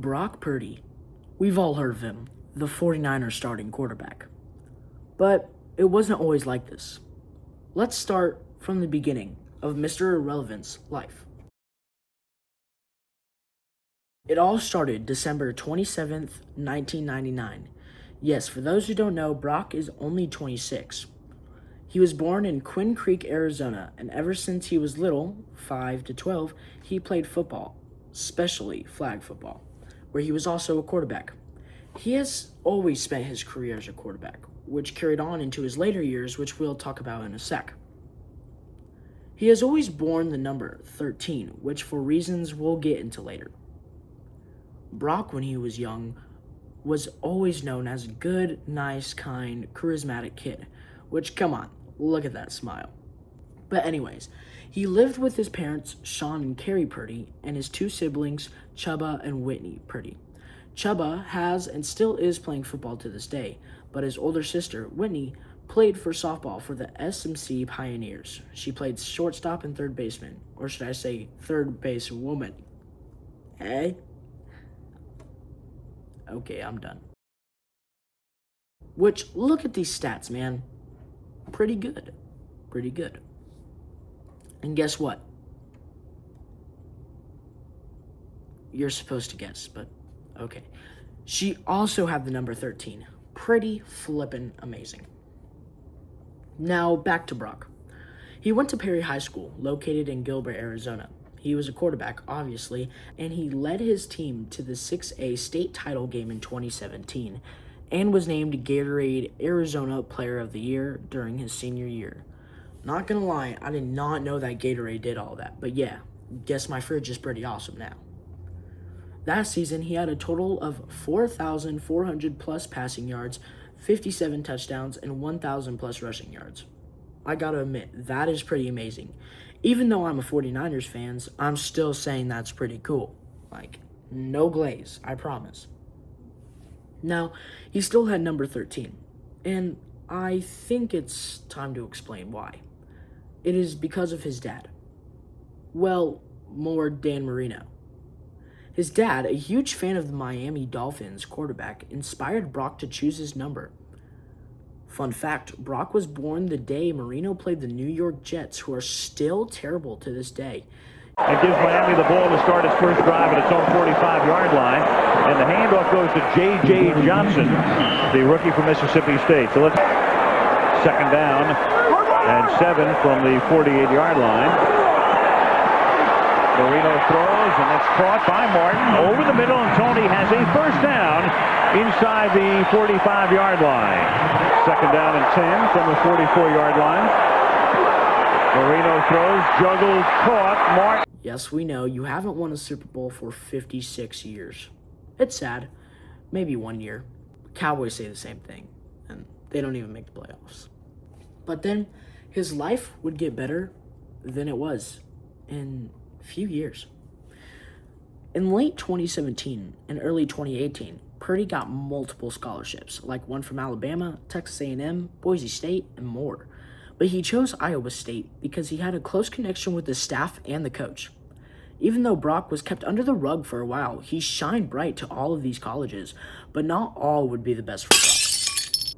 Brock Purdy. We've all heard of him, the 49ers starting quarterback. But it wasn't always like this. Let's start from the beginning of Mr. Irrelevant's life. It all started December 27th, 1999. Yes, for those who don't know, Brock is only 26. He was born in Quinn Creek, Arizona, and ever since he was little, 5 to 12, he played football, especially flag football, where he was also a quarterback. He has always spent his career as a quarterback, which carried on into his later years, which we'll talk about in a sec. He has always borne the number 13, which for reasons we'll get into later. Brock, when he was young, was always known as a good, nice, kind, charismatic kid, which, come on, look at that smile. But anyways, he lived with his parents, Sean and Carrie Purdy, and his two siblings, Chubba and Whitney Purdy. Chubba has and still is playing football to this day, but his older sister, Whitney, played for softball for the SMC Pioneers. She played shortstop and third baseman, or should I say third base woman. Hey? Okay, I'm done. Which, look at these stats, man. Pretty good. Pretty good. And guess what? You're supposed to guess, but okay. She also had the number 13. Pretty flippin' amazing. Now, back to Brock. He went to Perry High School, located in Gilbert, Arizona. He was a quarterback, obviously, and he led his team to the 6A state title game in 2017 and was named Gatorade Arizona Player of the Year during his senior year. Not gonna lie, I did not know that Gatorade did all that, but yeah, guess my fridge is pretty awesome now. That season, he had a total of 4,400 plus passing yards, 57 touchdowns, and 1,000 plus rushing yards. I gotta admit, that is pretty amazing. Even though I'm a 49ers fan, I'm still saying that's pretty cool. Like, no glaze, I promise. Now, he still had number 13, and I think it's time to explain why. It is because of his dad. Well, more Dan Marino. His dad, a huge fan of the Miami Dolphins quarterback, inspired Brock to choose his number. Fun fact, Brock was born the day Marino played the New York Jets, who are still terrible to this day. It gives Miami the ball to start its first drive at its own 45-yard line. And the handoff goes to J.J. Johnson, the rookie from Mississippi State. So let's second down and 7 from the 48-yard line. Marino throws, and it's caught by Martin over the middle, and Tony has a first down inside the 45-yard line. Second down and 10 from the 44-yard line. Marino throws, juggled, caught, Martin. Yes, we know you haven't won a Super Bowl for 56 years. It's sad. Maybe 1 year. Cowboys say the same thing, and they don't even make the playoffs. But then his life would get better than it was in a few years. In late 2017 and early 2018, Purdy got multiple scholarships, like one from Alabama, Texas A&M, Boise State, and more. But he chose Iowa State because he had a close connection with the staff and the coach. Even though Brock was kept under the rug for a while, he shined bright to all of these colleges, but not all would be the best for Brock.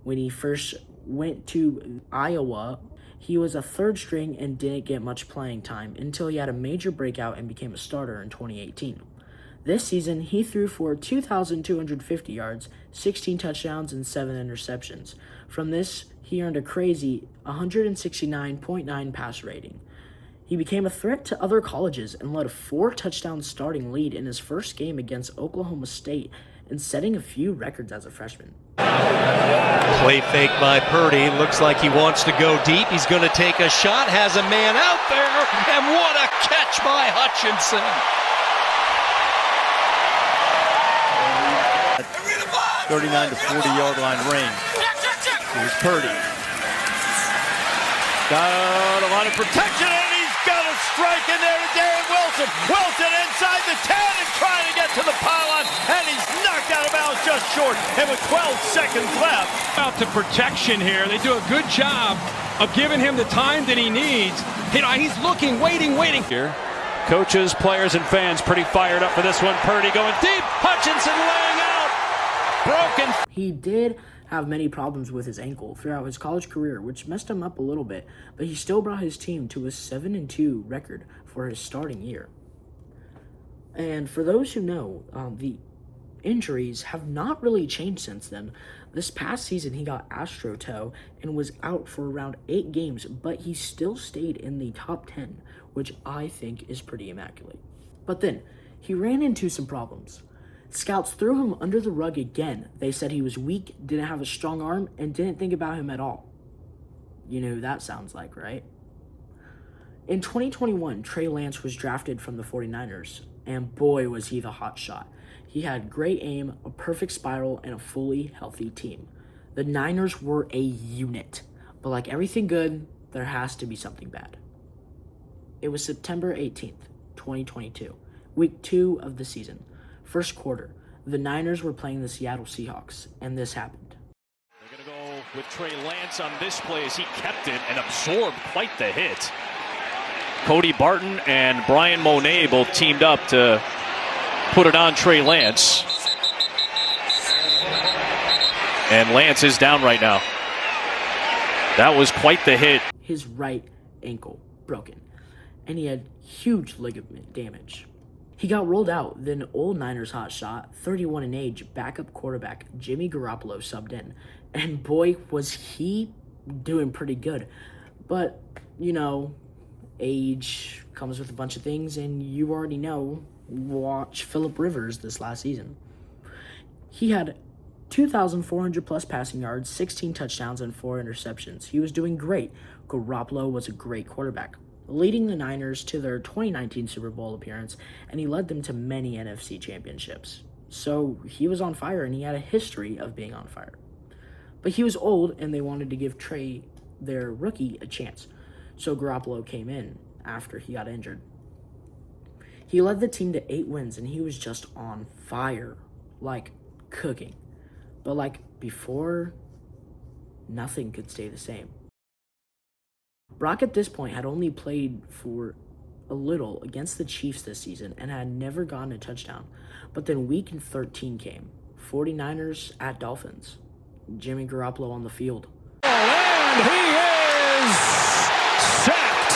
When he first went to Iowa, he was a third string and didn't get much playing time until he had a major breakout and became a starter in 2018. This season, he threw for 2,250 yards, 16 touchdowns, and 7 interceptions. From this, he earned a crazy 169.9 pass rating. He became a threat to other colleges and led a 4-touchdown starting lead in his first game against Oklahoma State and setting a few records as a freshman. Play fake by Purdy. Looks like he wants to go deep. He's going to take a shot. Has a man out there. And what a catch by Hutchinson. 39 to 40-yard line range. Here's Purdy. Got a lot of protection, and he's got a strike in there to Darren Wilson. Wilson inside the 10 and trying to get to the pylon, and he's knocked out of bounds just short. And with 12 seconds left. Out to protection here. They do a good job of giving him the time that he needs. You know, he's looking, waiting here. Coaches, players, and fans pretty fired up for this one. Purdy going deep. Hutchinson laying out. Broken. He did have many problems with his ankle throughout his college career, which messed him up a little bit, but he still brought his team to a 7-2 record for his starting year. And for those who know, the injuries have not really changed since then. This past season, he got astroturf and was out for around 8 games, but he still stayed in the top 10, which I think is pretty immaculate. But then, he ran into some problems. Scouts threw him under the rug again. They said he was weak, didn't have a strong arm, and didn't think about him at all. You know who that sounds like, right? In 2021, Trey Lance was drafted from the 49ers, and boy was he the hot shot. He had great aim, a perfect spiral, and a fully healthy team. The Niners were a unit, but like everything good, there has to be something bad. It was September 18th, 2022, week 2 of the season. First quarter, the Niners were playing the Seattle Seahawks, and this happened. They're going to go with Trey Lance on this play as he kept it and absorbed quite the hit. Cody Barton and Brian Monet both teamed up to put it on Trey Lance. And Lance is down right now. That was quite the hit. His right ankle broken, and he had huge ligament damage. He got rolled out, then old Niners hotshot, 31 in age, backup quarterback Jimmy Garoppolo subbed in. And boy, was he doing pretty good. But, you know, age comes with a bunch of things, and you already know, watch Phillip Rivers this last season. He had 2,400 plus passing yards, 16 touchdowns, and 4 interceptions. He was doing great. Garoppolo was a great quarterback, leading the Niners to their 2019 Super Bowl appearance, and he led them to many NFC championships. So he was on fire, and he had a history of being on fire. But he was old, and they wanted to give Trey, their rookie, a chance. So Garoppolo came in after he got injured. He led the team to 8 wins, and he was just on fire, like cooking. But like before, nothing could stay the same. Brock at this point had only played for a little against the Chiefs this season and had never gotten a touchdown. But then week 13 came. 49ers at Dolphins. Jimmy Garoppolo on the field. And he is sacked.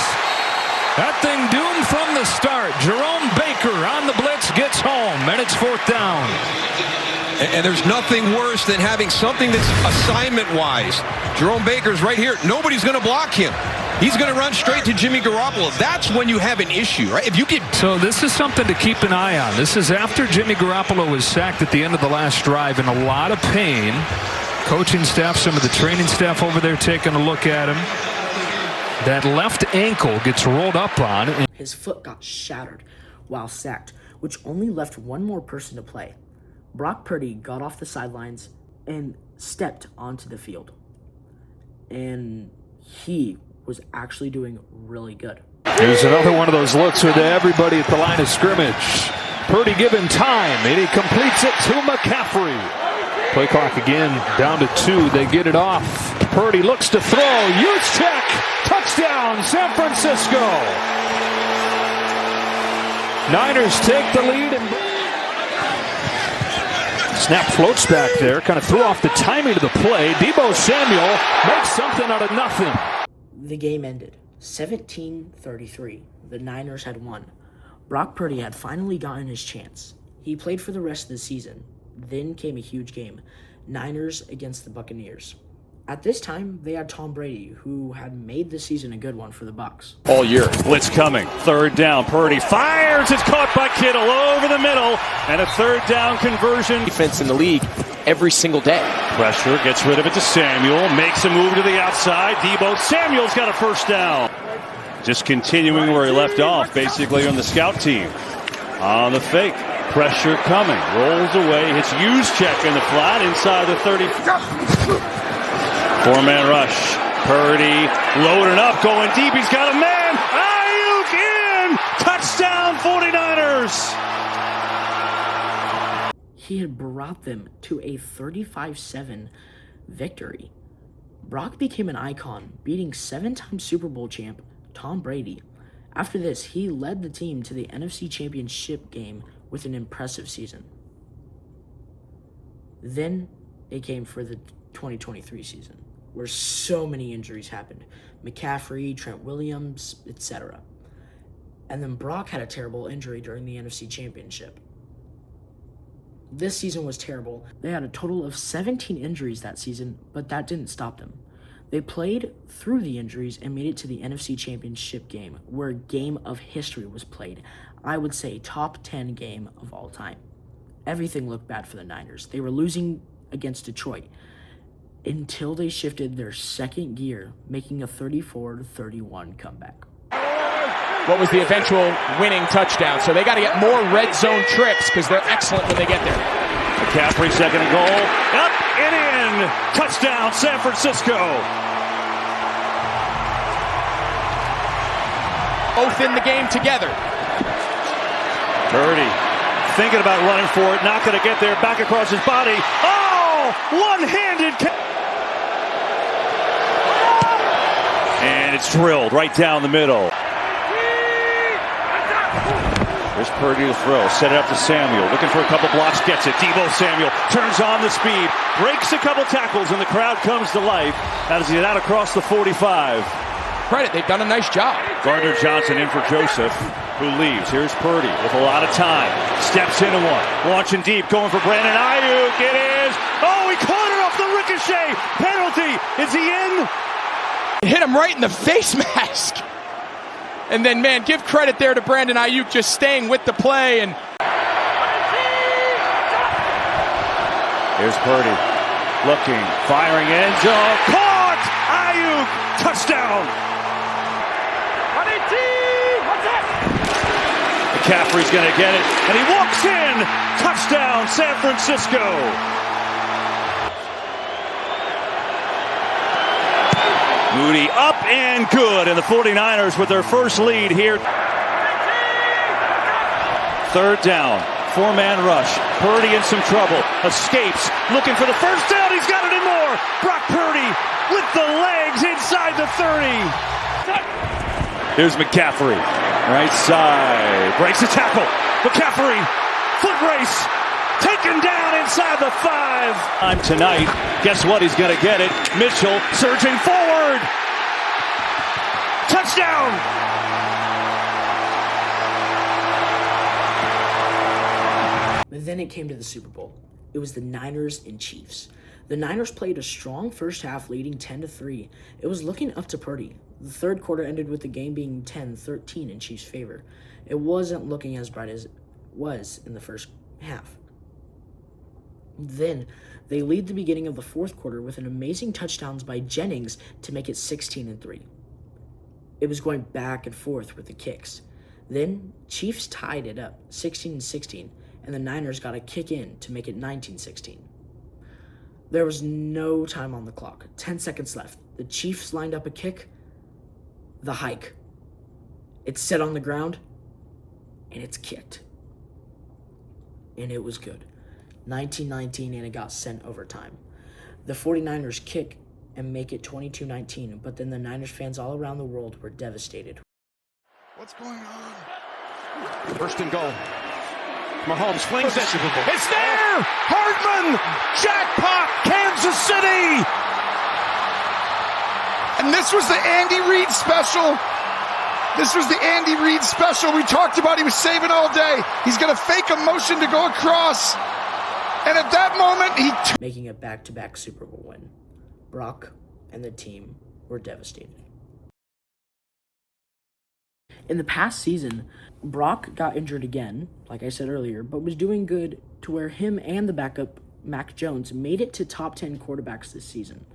That thing doomed from the start. Jerome Baker on the blitz gets home, and it's 4th down. And there's nothing worse than having something that's assignment-wise. Jerome Baker's right here. Nobody's going to block him. He's going to run straight to Jimmy Garoppolo. That's when you have an issue, right? If you get... So this is something to keep an eye on. This is after Jimmy Garoppolo was sacked at the end of the last drive in a lot of pain. Coaching staff, some of the training staff over there taking a look at him. That left ankle gets rolled up on. His foot got shattered while sacked, which only left one more person to play. Brock Purdy got off the sidelines and stepped onto the field. And he was actually doing really good. Here's another one of those looks with everybody at the line of scrimmage. Purdy given time, and he completes it to McCaffrey. Play clock again, down to 2. They get it off. Purdy looks to throw. Use check. Touchdown, San Francisco. Niners take the lead. Snap floats back there. Kind of threw off the timing of the play. Deebo Samuel makes something out of nothing. The game ended 17-33. The Niners had won. Brock Purdy had finally gotten his chance. He played for the rest of the season. Then came a huge game. Niners against the Buccaneers. At this time, they had Tom Brady, who had made the season a good one for the Bucs. All year. Blitz coming. 3rd down. Purdy fires. It's caught by Kittle over the middle. And a 3rd down conversion. Defense in the league every single day. Pressure. Gets rid of it to Samuel. Makes a move to the outside. Deebo Samuel's got a 1st down. Just continuing where he left off, basically on the scout team. On the fake. Pressure coming. Rolls away. Hits Juszczyk in the flat inside the 30. 4-man rush. Purdy loading up, going deep. He's got a man. Ayuk in. Touchdown 49ers. He had brought them to a 35-7 victory. Brock became an icon, beating 7-time Super Bowl champ Tom Brady. After this, he led the team to the NFC Championship Game with an impressive season. Then it came for the 2023 season, where so many injuries happened. McCaffrey, Trent Williams, etc. And then Brock had a terrible injury during the NFC Championship. This season was terrible. They had a total of 17 injuries that season, but that didn't stop them. They played through the injuries and made it to the NFC Championship Game, where a game of history was played. I would say top 10 game of all time. Everything looked bad for the Niners. They were losing against Detroit until they shifted their second gear, making a 34-31 comeback. What was the eventual winning touchdown? So they got to get more red zone trips because they're excellent when they get there. McCaffrey, second and goal. Up and in. Touchdown, San Francisco. Both in the game together. Purdy thinking about running for it. Not going to get there. Back across his body. Oh! One-handed. And it's drilled right down the middle. There's Purdy to throw. Set it up to Samuel. Looking for a couple blocks. Gets it. Deebo Samuel turns on the speed. Breaks a couple tackles, and the crowd comes to life as he's out across the 45. Credit, they've done a nice job. Gardner Johnson in for Joseph, who leaves. Here's Purdy with a lot of time. Steps into one. Launching deep. Going for Brandon Ayuk. It is. Oh, he caught it off the ricochet. Penalty. Is he in? Hit him right in the face mask. And then, man, give credit there to Brandon Ayuk just staying with the play. And here's Purdy. Looking. Firing end zone. Caught! Ayuk! Touchdown! McCaffrey's going to get it. And he walks in. Touchdown, San Francisco. Moody up and good, and the 49ers with their first lead here. Third down, four-man rush. Purdy in some trouble, escapes, looking for the first down. He's got it and more. Brock Purdy with the legs inside the 30. Here's McCaffrey, right side, breaks the tackle. McCaffrey, foot race. Taken down inside the 5. Time tonight. Guess what? He's going to get it. Mitchell surging forward. Touchdown. But then it came to the Super Bowl. It was the Niners and Chiefs. The Niners played a strong first half, leading 10-3. It was looking up to Purdy. The third quarter ended with the game being 10-13 in Chiefs' favor. It wasn't looking as bright as it was in the first half. Then they lead the beginning of the fourth quarter with an amazing touchdowns by Jennings to make it 16-3. It was going back and forth with the kicks. Then Chiefs tied it up 16-16, and the Niners got a kick in to make it 19-16. There was no time on the clock. 10 seconds left. The Chiefs lined up a kick. The hike. It's set on the ground, and it's kicked. And it was good. 19-19, and it got sent overtime. The 49ers kick and make it 22-19, but then the Niners fans all around the world were devastated. What's going on? first and goal. Mahomes flings it. It's there! Hardman! Jackpot! Kansas City! And this was the Andy Reid special. This was the Andy Reid special we talked about. He was saving all day. He's going to fake a motion to go across. And at that moment, making a back-to-back Super Bowl win. Brock and the team were devastated. In the past season, Brock got injured again, like I said earlier, but was doing good to where him and the backup, Mac Jones, made it to top 10 quarterbacks this season,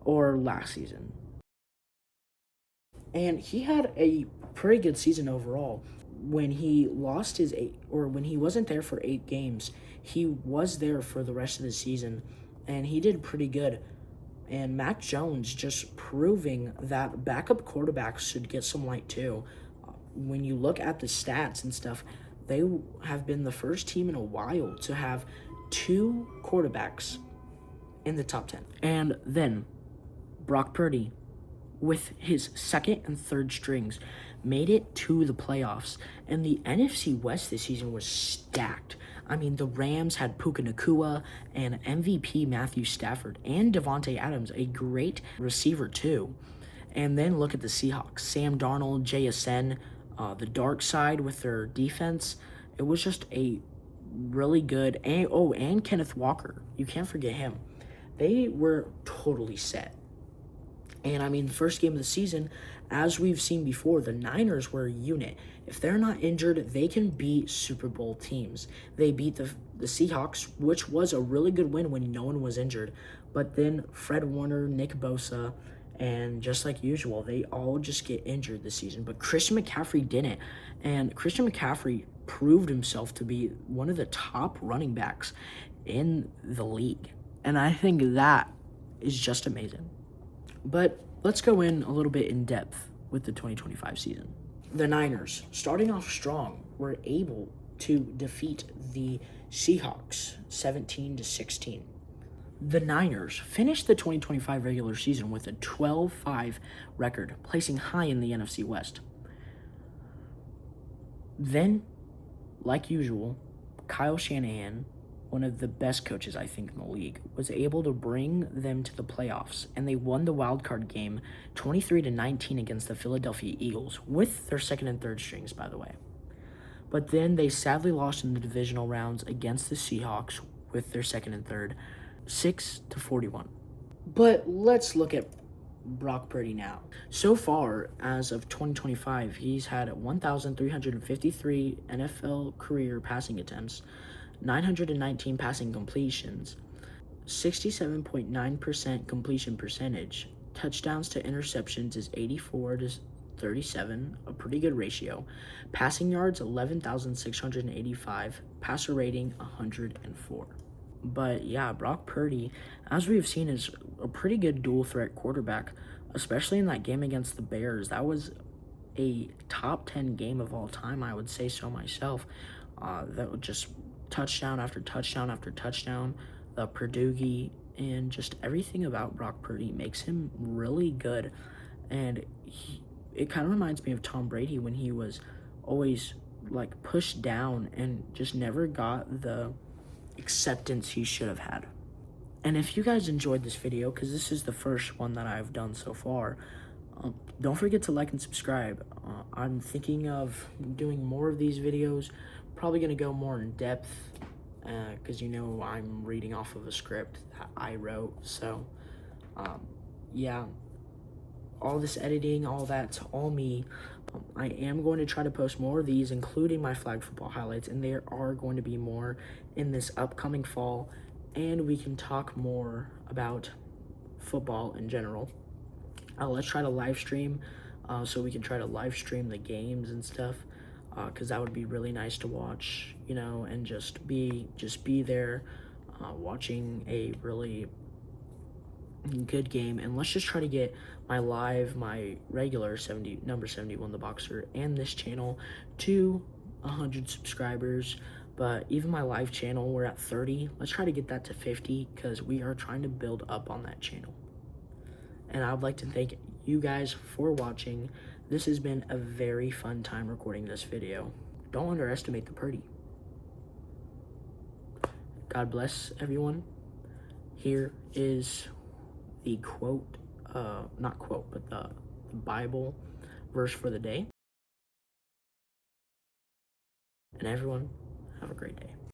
or last season. And he had a pretty good season overall. When he lost his when he wasn't there for 8 games, he was there for the rest of the season, and he did pretty good. And Mac Jones just proving that backup quarterbacks should get some light too. When you look at the stats and stuff, they have been the first team in a while to have 2 quarterbacks in the top 10. And then Brock Purdy, with his second and third strings, made it to the playoffs, and the NFC West this season was stacked. I mean, the Rams had Puka Nacua and MVP Matthew Stafford and Devontae Adams, a great receiver too. And then look at the Seahawks. Sam Darnold, JSN, the dark side with their defense. It was just a really good, and Kenneth Walker. You can't forget him. They were totally set. And I mean, first game of the season, as we've seen before, the Niners were a unit. If they're not injured, they can beat Super Bowl teams. They beat the Seahawks, which was a really good win when no one was injured. But then Fred Warner, Nick Bosa, and just like usual, they all just get injured this season. But Christian McCaffrey didn't. And Christian McCaffrey proved himself to be one of the top running backs in the league. And I think that is just amazing. But let's go in a little bit in depth with the 2025 season. The Niners, starting off strong, were able to defeat the Seahawks 17-16. The Niners finished the 2025 regular season with a 12-5 record, placing high in the NFC West. Then, like usual, Kyle Shanahan, one of the best coaches I think in the league, was able to bring them to the playoffs, and they won the wildcard game 23-19 against the Philadelphia Eagles with their second and third strings, by the way. But then they sadly lost in the divisional rounds against the Seahawks with their second and third, 6-41. But let's look at Brock Purdy now. So far, as of 2025, he's had 1,353 NFL career passing attempts, 919 passing completions, 67.9% completion percentage. Touchdowns to interceptions is 84-37, a pretty good ratio. Passing yards, 11,685. Passer rating, 104. But yeah, Brock Purdy, as we've seen, is a pretty good dual threat quarterback, especially in that game against the Bears. That was a top 10 game of all time, I would say so myself. That would just touchdown after touchdown after touchdown. The Purdue, and just everything about Brock Purdy makes him really good. And it kind of reminds me of Tom Brady when he was always like pushed down and just never got the acceptance he should have had. And if you guys enjoyed this video, because this is the first one that I've done so far, don't forget to like and subscribe. I'm thinking of doing more of these videos, probably going to go more in depth, because I'm reading off of a script that I wrote. So yeah, all this editing, all that's all me. I am going to try to post more of these, including my flag football highlights, and there are going to be more in this upcoming fall, and we can talk more about football in general. Let's try to live stream, so we can try to live stream the games and stuff, because that would be really nice to watch, and just be there watching a really good game. And let's just try to get my regular number 71 the boxer and this channel to 100 subscribers. But even my live channel, we're at 30. Let's try to get that to 50, because we are trying to build up on that channel. And I'd like to thank you guys for watching. This has been a very fun time recording this video. Don't underestimate the Purdy. God bless everyone. Here is the quote, not quote, but the Bible verse for the day. And everyone, have a great day.